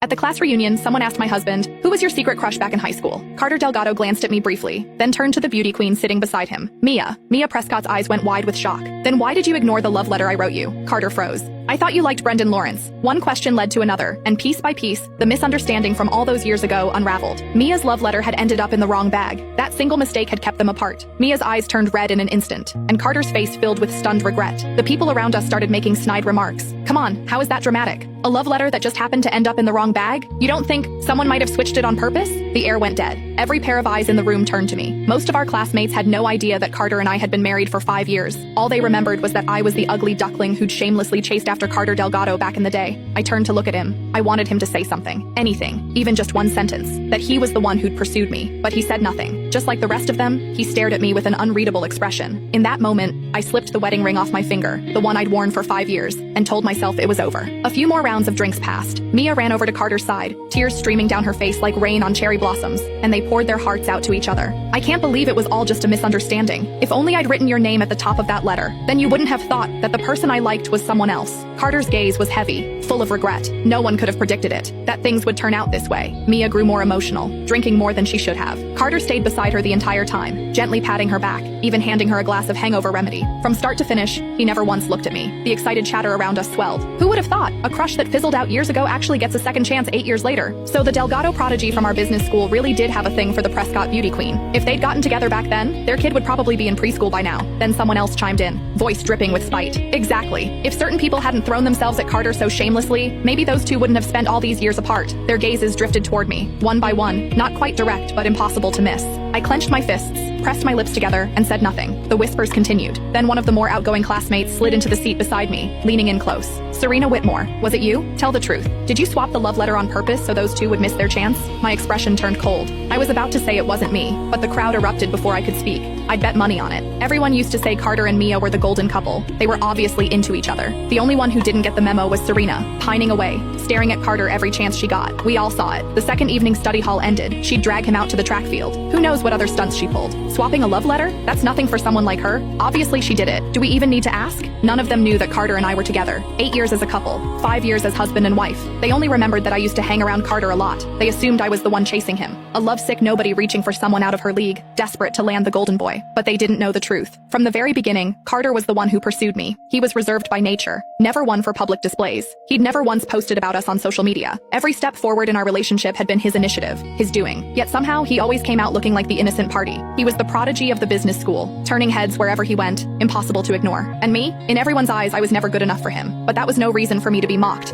At the class reunion, someone asked my husband, "Who was your secret crush back in high school?" Carter Delgado glanced at me briefly, then turned to the beauty queen sitting beside him. Mia. Mia Prescott's eyes went wide with shock. "Then why did you ignore the love letter I wrote you?" Carter froze. "I thought you liked Brendan Lawrence." One question led to another, and piece by piece, the misunderstanding from all those years ago unraveled. Mia's love letter had ended up in the wrong bag. That single mistake had kept them apart. Mia's eyes turned red in an instant, and Carter's face filled with stunned regret. The people around us started making snide remarks. "Come on, how is that dramatic? A love letter that just happened to end up in the wrong bag? You don't think someone might have switched it on purpose?" The air went dead. Every pair of eyes in the room turned to me. Most of our classmates had no idea that Carter and I had been married for 5 years. All they remembered was that I was the ugly duckling who'd shamelessly chased after Carter Delgado back in the day. I turned to look at him. I wanted him to say something. Anything. Even just one sentence. That he was the one who'd pursued me. But he said nothing. Just like the rest of them, he stared at me with an unreadable expression. In that moment, I slipped the wedding ring off my finger, the one I'd worn for 5 years, and told myself it was over. A few more rounds of drinks passed. Mia ran over to Carter's side, tears streaming down her face like rain on cherry blossoms, and they poured their hearts out to each other. "I can't believe it was all just a misunderstanding. If only I'd written your name at the top of that letter. Then you wouldn't have thought that the person I liked was someone else." Carter's gaze was heavy, full of regret. No one could have predicted it, that things would turn out this way. Mia grew more emotional, drinking more than she should have. Carter stayed beside her the entire time, gently patting her back, even handing her a glass of hangover remedy. From start to finish, he never once looked at me. The excited chatter around us swelled. Who would have thought? A crush that fizzled out years ago actually gets a second chance 8 years later. So the Delgado prodigy from our business school really did have a thing for the Prescott beauty queen. If they'd gotten together back then, their kid would probably be in preschool by now. Then someone else chimed in, voice dripping with spite. "Exactly. If certain people hadn't thrown themselves at Carter so shamelessly, maybe those two wouldn't have spent all these years apart." Their gazes drifted toward me, one by one, not quite direct but impossible to miss. I clenched my fists, pressed my lips together, and said nothing. The whispers continued. Then one of the more outgoing classmates slid into the seat beside me, leaning in close. "Serena Whitmore, was it you? Tell the truth. Did you swap the love letter on purpose so those two would miss their chance?" My expression turned cold. I was about to say it wasn't me, but the crowd erupted before I could speak. I'd bet money on it. Everyone used to say Carter and Mia were the golden couple. They were obviously into each other. The only one who didn't get the memo was Serena, pining away, staring at Carter every chance she got. We all saw it. The second evening study hall ended. She'd drag him out to the track field. Who knows what other stunts she pulled? Swapping a love letter? That's nothing for someone like her. Obviously she did it. Do we even need to ask? None of them knew that Carter and I were together. 8 years as a couple. 5 years as husband and wife. They only remembered that I used to hang around Carter a lot. They assumed I was the one chasing him. A lovesick nobody reaching for someone out of her league, desperate to land the golden boy. But they didn't know the truth. From the very beginning, Carter was the one who pursued me. He was reserved by nature. Never one for public displays. He'd never once posted about us on social media. Every step forward in our relationship had been his initiative, his doing. Yet somehow, he always came out looking like the innocent party. He was the prodigy of the business school, turning heads wherever he went, impossible to ignore. And me? In everyone's eyes, I was never good enough for him. But that was no reason for me to be mocked.